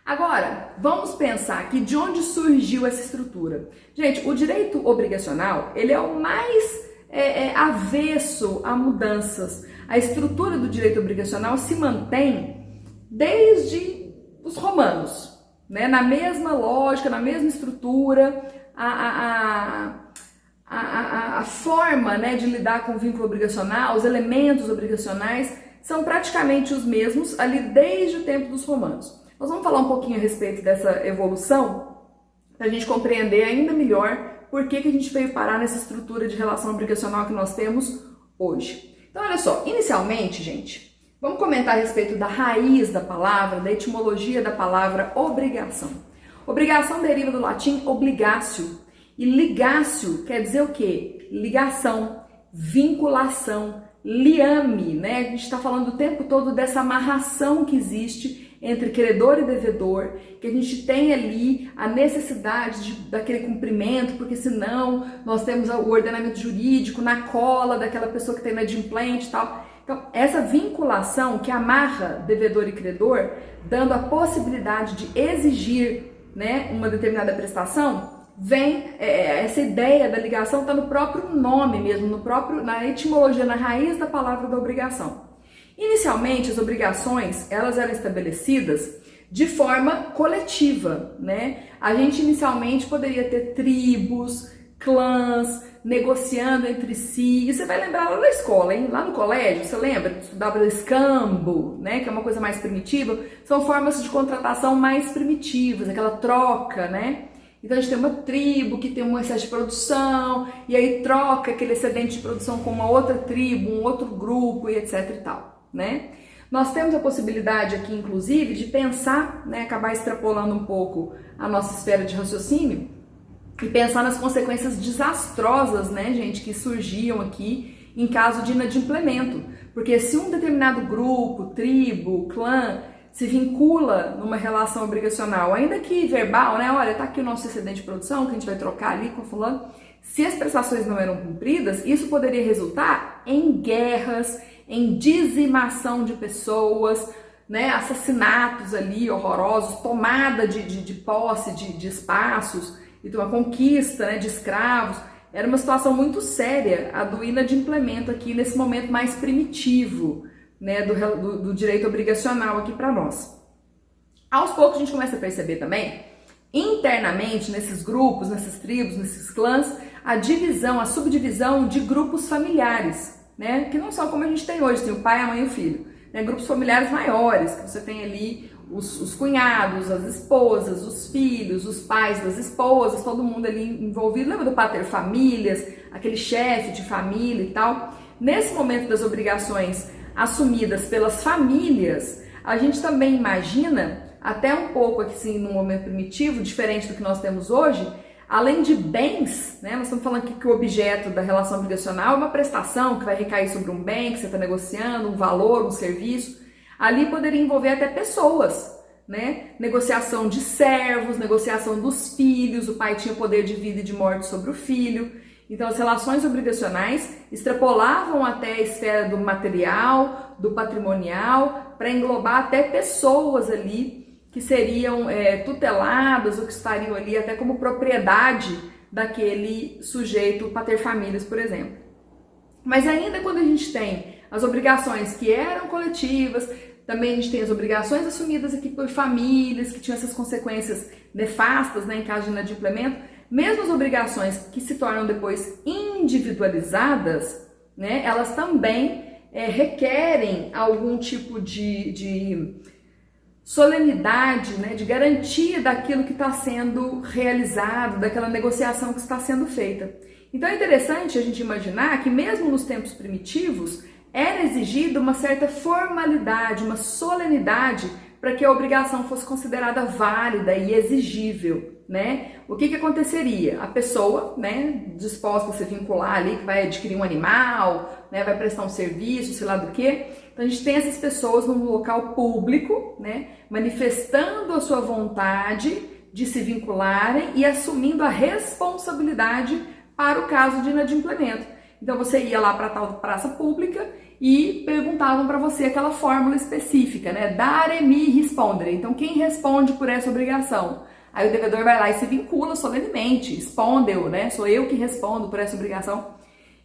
Agora, vamos pensar aqui de onde surgiu essa estrutura. Gente, o direito obrigacional, ele é o mais avesso a mudanças. A estrutura do direito obrigacional se mantém desde os romanos, né? Na mesma lógica, na mesma estrutura, a forma, né, de lidar com o vínculo obrigacional, os elementos obrigacionais são praticamente os mesmos ali desde o tempo dos romanos. Nós vamos falar um pouquinho a respeito dessa evolução para a gente compreender ainda melhor por que a gente veio parar nessa estrutura de relação obrigacional que nós temos hoje. Então, olha só, inicialmente, gente, vamos comentar a respeito da raiz da palavra, da etimologia da palavra obrigação. Obrigação deriva do latim obligatio, e ligatio quer dizer o quê? Ligação, vinculação, liame, né? A gente está falando o tempo todo dessa amarração que existe entre credor e devedor, que a gente tem ali a necessidade daquele cumprimento, porque senão nós temos o ordenamento jurídico na cola daquela pessoa que está inadimplente e tal. Então, essa vinculação que amarra devedor e credor, dando a possibilidade de exigir, né, uma determinada prestação, vem essa ideia da ligação está no próprio nome mesmo, na etimologia, na raiz da palavra da obrigação. Inicialmente, as obrigações, elas eram estabelecidas de forma coletiva, né? A gente inicialmente poderia ter tribos, clãs, negociando entre si. E você vai lembrar lá na escola, hein? Lá no colégio, você lembra? Estudava escambo, né? Que é uma coisa mais primitiva. São formas de contratação mais primitivas, aquela troca, né? Então a gente tem uma tribo que tem um excesso de produção, e aí troca aquele excedente de produção com uma outra tribo, um outro grupo e etc e tal, né? Nós temos a possibilidade aqui, inclusive, de pensar, né, acabar extrapolando um pouco a nossa esfera de raciocínio e pensar nas consequências desastrosas, né, gente, que surgiam aqui em caso de inadimplemento. Porque se um determinado grupo, tribo, clã, se vincula numa relação obrigacional, ainda que verbal, né? Olha, tá aqui o nosso excedente de produção que a gente vai trocar ali com fulano. Se as prestações não eram cumpridas, isso poderia resultar em guerras, em dizimação de pessoas, né? Assassinatos ali horrorosos, tomada de posse de espaços, então a conquista, né, de escravos. Era uma situação muito séria a do inadimplemento aqui nesse momento mais primitivo, né, do direito obrigacional aqui para nós. Aos poucos a gente começa a perceber também, internamente, nesses grupos, nessas tribos, nesses clãs, a divisão, a subdivisão de grupos familiares, né, que não são como a gente tem hoje, tem o pai, a mãe e o filho, né, grupos familiares maiores, que você tem ali os cunhados, as esposas, os filhos, os pais das esposas, todo mundo ali envolvido. Lembra do paterfamilias, aquele chefe de família e tal? Nesse momento das obrigações assumidas pelas famílias, a gente também imagina, até um pouco assim, num momento primitivo, diferente do que nós temos hoje, além de bens, né? Nós estamos falando aqui que o objeto da relação obrigacional é uma prestação que vai recair sobre um bem que você está negociando, um valor, um serviço. Ali poderia envolver até pessoas, né? Negociação de servos, negociação dos filhos, o pai tinha poder de vida e de morte sobre o filho. Então, as relações obrigacionais extrapolavam até a esfera do material, do patrimonial, para englobar até pessoas ali que seriam tuteladas ou que estariam ali até como propriedade daquele sujeito paterfamilias, por exemplo. Mas ainda quando a gente tem as obrigações que eram coletivas, também a gente tem as obrigações assumidas aqui por famílias, que tinham essas consequências nefastas, né, em caso de inadimplemento. Mesmo as obrigações que se tornam depois individualizadas, né, elas também requerem algum tipo de solenidade, né, de garantia daquilo que está sendo realizado, daquela negociação que está sendo feita. Então é interessante a gente imaginar que mesmo nos tempos primitivos era exigida uma certa formalidade, uma solenidade para que a obrigação fosse considerada válida e exigível, né? O que aconteceria? A pessoa, né, disposta a se vincular ali, que vai adquirir um animal, né, vai prestar um serviço, sei lá do que. Então a gente tem essas pessoas num local público, né, manifestando a sua vontade de se vincularem e assumindo a responsabilidade para o caso de inadimplemento. Então você ia lá para a tal praça pública e perguntavam para você aquela fórmula específica, né? Dare mi respondere. Então quem responde por essa obrigação? Aí o devedor vai lá e se vincula solenemente, respondeu, né? Sou eu que respondo por essa obrigação.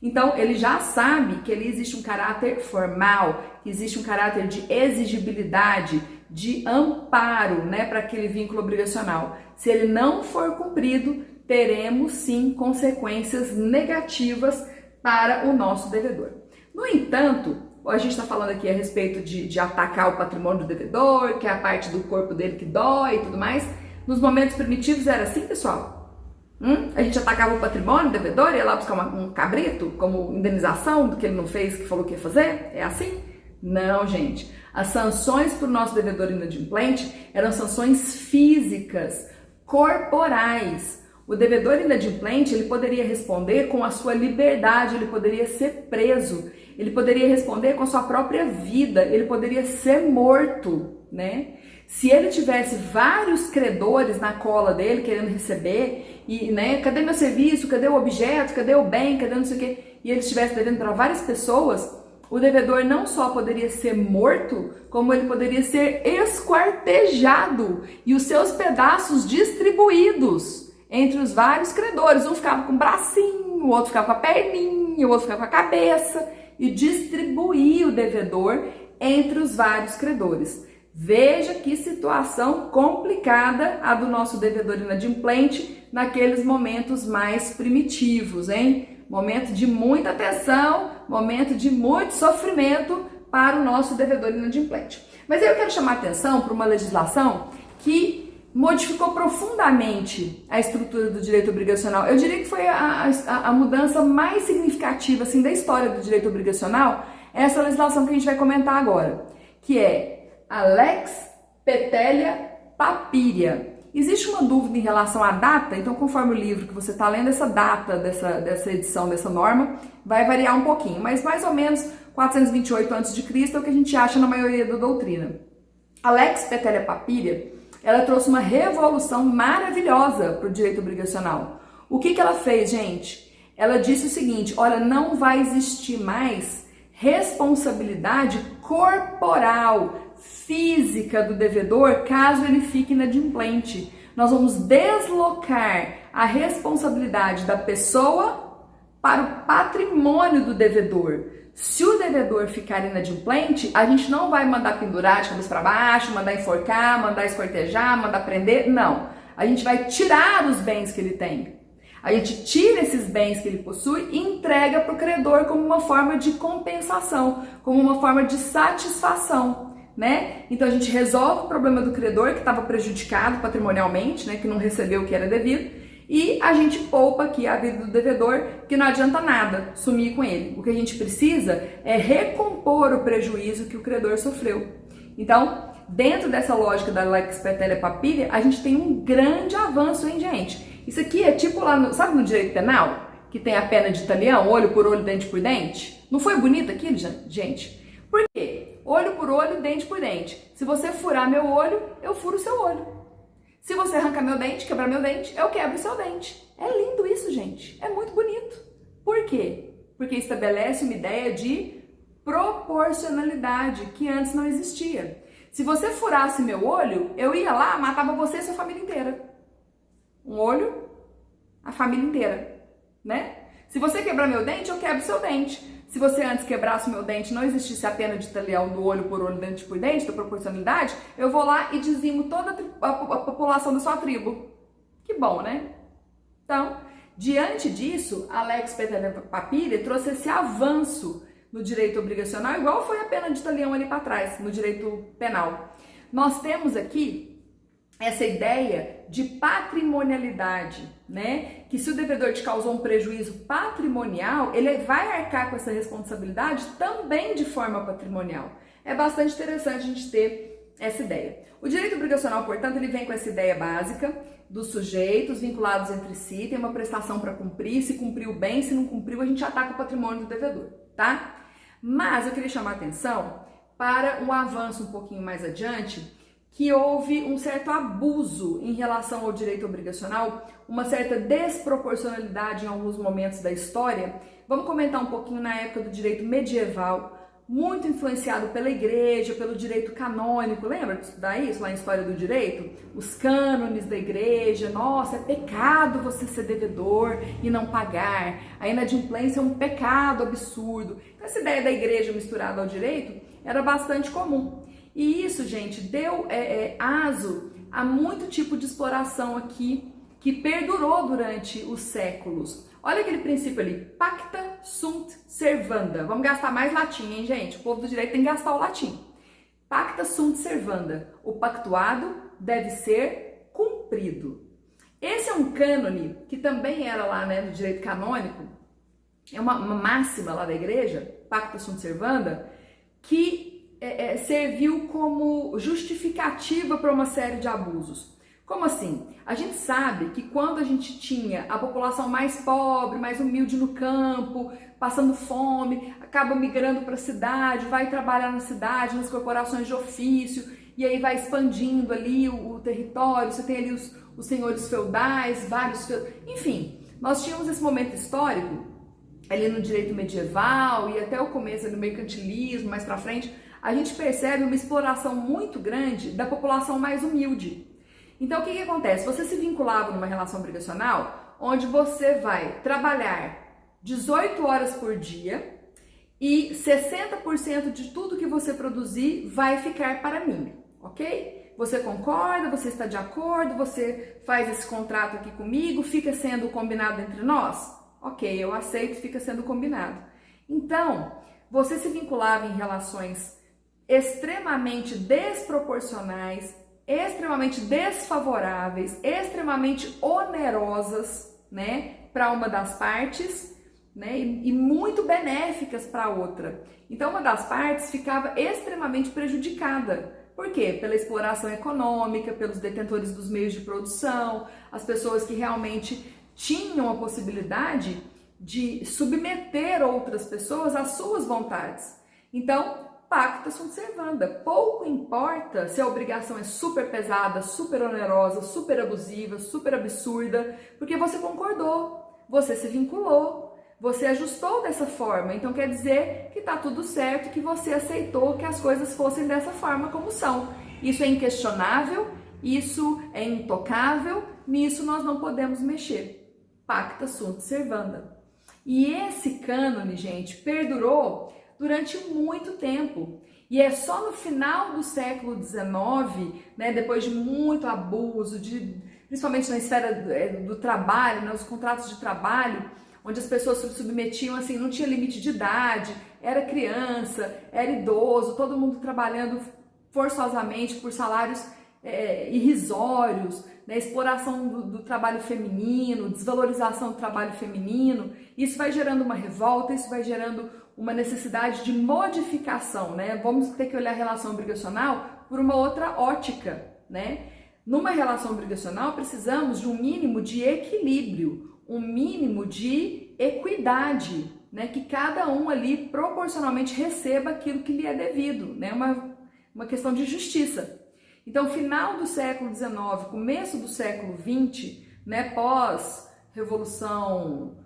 Então ele já sabe que ali existe um caráter formal, que existe um caráter de exigibilidade, de amparo, né, para aquele vínculo obrigacional. Se ele não for cumprido, teremos sim consequências negativas para o nosso devedor. No entanto, a gente está falando aqui a respeito de atacar o patrimônio do devedor, que é a parte do corpo dele que dói e tudo mais. Nos momentos primitivos era assim, pessoal? A gente atacava o patrimônio do devedor, ia lá buscar um cabrito como indenização do que ele não fez, que falou que ia fazer? É assim? Não, gente. As sanções para o nosso devedor inadimplente eram sanções físicas, corporais. O devedor inadimplente, ele poderia responder com a sua liberdade, ele poderia ser preso, ele poderia responder com a sua própria vida, ele poderia ser morto, né? Se ele tivesse vários credores na cola dele querendo receber, e, né, cadê meu serviço, cadê o objeto, cadê o bem, cadê não sei o quê, e ele estivesse devendo para várias pessoas, o devedor não só poderia ser morto, como ele poderia ser esquartejado e os seus pedaços distribuídos entre os vários credores. Um ficava com o bracinho, o outro ficava com a perninha, o outro ficava com a cabeça, e distribuía o devedor entre os vários credores. Veja que situação complicada a do nosso devedor inadimplente naqueles momentos mais primitivos, hein? Momento de muita tensão, momento de muito sofrimento para o nosso devedor inadimplente. Mas eu quero chamar a atenção para uma legislação que modificou profundamente a estrutura do direito obrigacional. Eu diria que foi a mudança mais significativa assim, da história do direito obrigacional, essa legislação que a gente vai comentar agora, que é a Lex Petelia Papiria. Existe uma dúvida em relação à data, então conforme o livro que você está lendo, essa data dessa edição, dessa norma, vai variar um pouquinho, mas mais ou menos 428 a.C. é o que a gente acha na maioria da doutrina. A Lex Petelia Papiria, ela trouxe uma revolução maravilhosa para o direito obrigacional. O que ela fez, gente? Ela disse o seguinte, olha, não vai existir mais responsabilidade corporal, física do devedor caso ele fique inadimplente. Nós vamos deslocar a responsabilidade da pessoa para o patrimônio do devedor. Se o devedor ficar inadimplente, a gente não vai mandar pendurar de cabeça para baixo, mandar enforcar, mandar esquartejar, mandar prender, não. A gente vai tirar os bens que ele tem. A gente tira esses bens que ele possui e entrega para o credor como uma forma de compensação, como uma forma de satisfação, né? Então a gente resolve o problema do credor que estava prejudicado patrimonialmente, né, que não recebeu o que era devido, e a gente poupa aqui a vida do devedor, que não adianta nada sumir com ele. O que a gente precisa é recompor o prejuízo que o credor sofreu. Então, dentro dessa lógica da Lex Petelia Papiria, a gente tem um grande avanço, hein, gente? Isso aqui é tipo lá, sabe no direito penal? Que tem a pena de talião, olho por olho, dente por dente? Não foi bonito aquilo, gente? Por quê? Olho por olho, dente por dente. Se você furar meu olho, eu furo seu olho. Se você arrancar meu dente, quebrar meu dente, eu quebro seu dente. É lindo isso, gente. É muito bonito. Por quê? Porque estabelece uma ideia de proporcionalidade que antes não existia. Se você furasse meu olho, eu ia lá, matava você e sua família inteira. Um olho, a família inteira, né? Se você quebrar meu dente, eu quebro seu dente. Se você antes quebrasse o meu dente, não existisse a pena de talião do olho por olho, dente por dente, da proporcionalidade, eu vou lá e dizimo toda a população da sua tribo. Que bom, né? Então, diante disso, a Lex Petelia Papiria trouxe esse avanço no direito obrigacional, igual foi a pena de talião ali para trás, no direito penal. Nós temos aqui essa ideia de patrimonialidade, né? Que se o devedor te causou um prejuízo patrimonial, ele vai arcar com essa responsabilidade também de forma patrimonial. É bastante interessante a gente ter essa ideia. O direito obrigacional, portanto, ele vem com essa ideia básica dos sujeitos vinculados entre si, tem uma prestação para cumprir, se cumpriu bem, se não cumpriu, a gente ataca o patrimônio do devedor, tá? Mas eu queria chamar a atenção para um avanço um pouquinho mais adiante, que houve um certo abuso em relação ao direito obrigacional, uma certa desproporcionalidade em alguns momentos da história. Vamos comentar um pouquinho na época do direito medieval, muito influenciado pela igreja, pelo direito canônico. Lembra de estudar isso lá em História do Direito? Os cânones da igreja, nossa, é pecado você ser devedor e não pagar. A inadimplência é um pecado absurdo. Então essa ideia da igreja misturada ao direito era bastante comum. E isso, gente, deu aso a muito tipo de exploração aqui que perdurou durante os séculos. Olha aquele princípio ali, pacta sunt servanda. Vamos gastar mais latim, hein, gente? O povo do direito tem que gastar o latim. Pacta sunt servanda. O pactuado deve ser cumprido. Esse é um cânone que também era lá, né, no direito canônico. É uma máxima lá da igreja, pacta sunt servanda, que serviu como justificativa para uma série de abusos. Como assim? A gente sabe que quando a gente tinha a população mais pobre, mais humilde no campo, passando fome, acaba migrando para a cidade, vai trabalhar na cidade, nas corporações de ofício, e aí vai expandindo ali o território, você tem ali os senhores feudais, enfim, nós tínhamos esse momento histórico, ali no direito medieval e até o começo do mercantilismo, mais para frente, a gente percebe uma exploração muito grande da população mais humilde. Então, o que acontece? Você se vinculava numa relação obrigacional onde você vai trabalhar 18 horas por dia e 60% de tudo que você produzir vai ficar para mim, ok? Você concorda, você está de acordo, você faz esse contrato aqui comigo, fica sendo combinado entre nós? Ok, eu aceito, fica sendo combinado. Então, você se vinculava em relações extremamente desproporcionais, extremamente desfavoráveis, extremamente onerosas, né, para uma das partes, né, e muito benéficas para a outra. Então, uma das partes ficava extremamente prejudicada. Por quê? Pela exploração econômica, pelos detentores dos meios de produção, as pessoas que realmente tinham a possibilidade de submeter outras pessoas às suas vontades. Então, pacta sunt servanda. Pouco importa se a obrigação é super pesada, super onerosa, super abusiva, super absurda, porque você concordou, você se vinculou, você ajustou dessa forma. Então quer dizer que tá tudo certo, que você aceitou que as coisas fossem dessa forma como são. Isso é inquestionável, isso é intocável, nisso nós não podemos mexer. Pacta sunt servanda. E esse cânone, gente, perdurou durante muito tempo. E é só no final do século XIX, né, depois de muito abuso, principalmente na esfera do trabalho, né, os contratos de trabalho, onde as pessoas se submetiam, assim, não tinha limite de idade, era criança, era idoso, todo mundo trabalhando forçosamente por salários irrisórios, né, exploração do trabalho feminino, desvalorização do trabalho feminino. Isso vai gerando uma revolta, isso vai gerando uma necessidade de modificação, né? Vamos ter que olhar a relação obrigacional por uma outra ótica, né? Numa relação obrigacional precisamos de um mínimo de equilíbrio, um mínimo de equidade, né? Que cada um ali proporcionalmente receba aquilo que lhe é devido, né? Uma questão de justiça. Então, final do século XIX, começo do século XX, né? Pós-revolução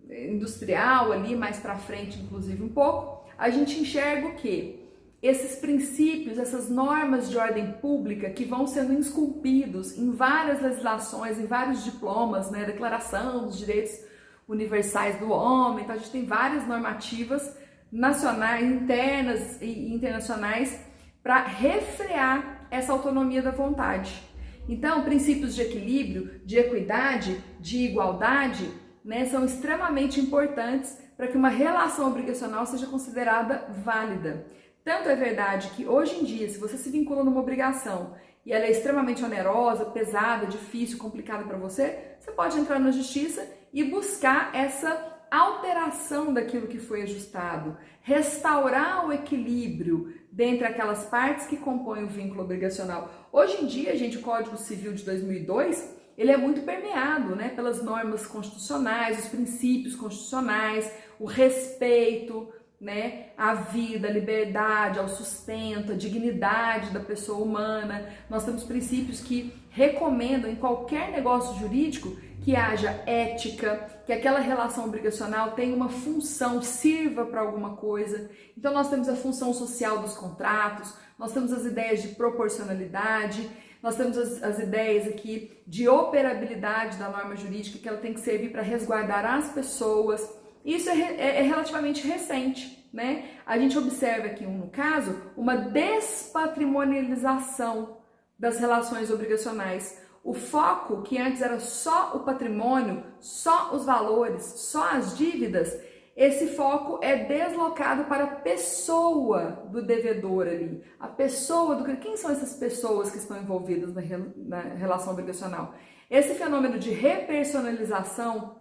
industrial ali, mais para frente, inclusive um pouco, a gente enxerga o quê? Esses princípios, essas normas de ordem pública que vão sendo esculpidos em várias legislações, em vários diplomas, né? Declaração dos Direitos Universais do Homem. Então a gente tem várias normativas nacionais, internas e internacionais para refrear essa autonomia da vontade. Então, princípios de equilíbrio, de equidade, de igualdade, né, são extremamente importantes para que uma relação obrigacional seja considerada válida. Tanto é verdade que hoje em dia, se você se vincula numa obrigação e ela é extremamente onerosa, pesada, difícil, complicada para você, você pode entrar na justiça e buscar essa alteração daquilo que foi ajustado, restaurar o equilíbrio dentre aquelas partes que compõem o vínculo obrigacional. Hoje em dia, gente, o Código Civil de 2002, ele é muito permeado, né, pelas normas constitucionais, os princípios constitucionais, o respeito, né, à vida, à liberdade, ao sustento, à dignidade da pessoa humana. Nós temos princípios que recomendam em qualquer negócio jurídico que haja ética, que aquela relação obrigacional tenha uma função, sirva para alguma coisa. Então nós temos a função social dos contratos, nós temos as ideias de proporcionalidade, nós temos as ideias aqui de operabilidade da norma jurídica, que ela tem que servir para resguardar as pessoas. Isso é relativamente recente, né? A gente observa aqui, no caso, uma despatrimonialização das relações obrigacionais. O foco, que antes era só o patrimônio, só os valores, só as dívidas, esse foco é deslocado para a pessoa do devedor ali. A pessoa do... Quem são essas pessoas que estão envolvidas na relação obrigacional? Esse fenômeno de repersonalização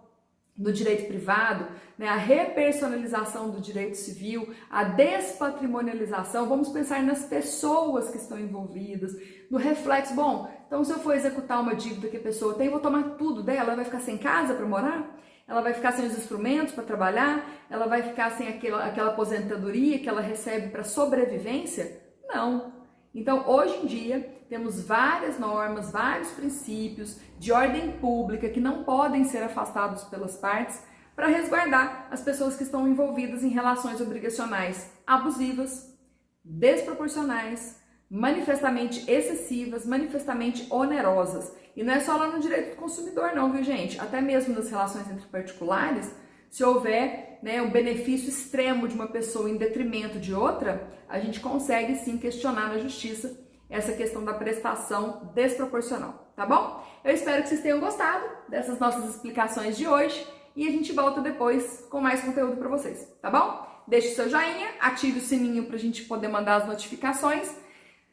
do direito privado, né, a repersonalização do direito civil, a despatrimonialização, vamos pensar nas pessoas que estão envolvidas, no reflexo, bom, então se eu for executar uma dívida que a pessoa tem, eu vou tomar tudo dela, ela vai ficar sem casa para morar? Ela vai ficar sem os instrumentos para trabalhar? Ela vai ficar sem aquela aposentadoria que ela recebe para sobrevivência? Não. Então, hoje em dia, temos várias normas, vários princípios de ordem pública que não podem ser afastados pelas partes para resguardar as pessoas que estão envolvidas em relações obrigacionais abusivas, desproporcionais, manifestamente excessivas, manifestamente onerosas. E não é só lá no direito do consumidor não, viu gente? Até mesmo nas relações entre particulares, se houver, né, um benefício extremo de uma pessoa em detrimento de outra, a gente consegue sim questionar na justiça essa questão da prestação desproporcional, tá bom? Eu espero que vocês tenham gostado dessas nossas explicações de hoje e a gente volta depois com mais conteúdo para vocês, tá bom? Deixe o seu joinha, ative o sininho para a gente poder mandar as notificações.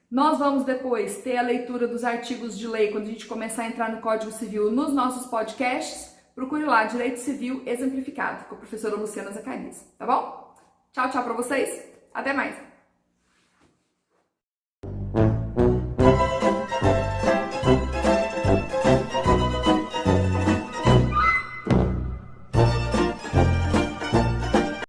Nós vamos depois ter a leitura dos artigos de lei quando a gente começar a entrar no Código Civil nos nossos podcasts. Procure lá, Direito Civil Exemplificado, com a professora Luciana Zacarias, tá bom? Tchau, tchau pra vocês, até mais!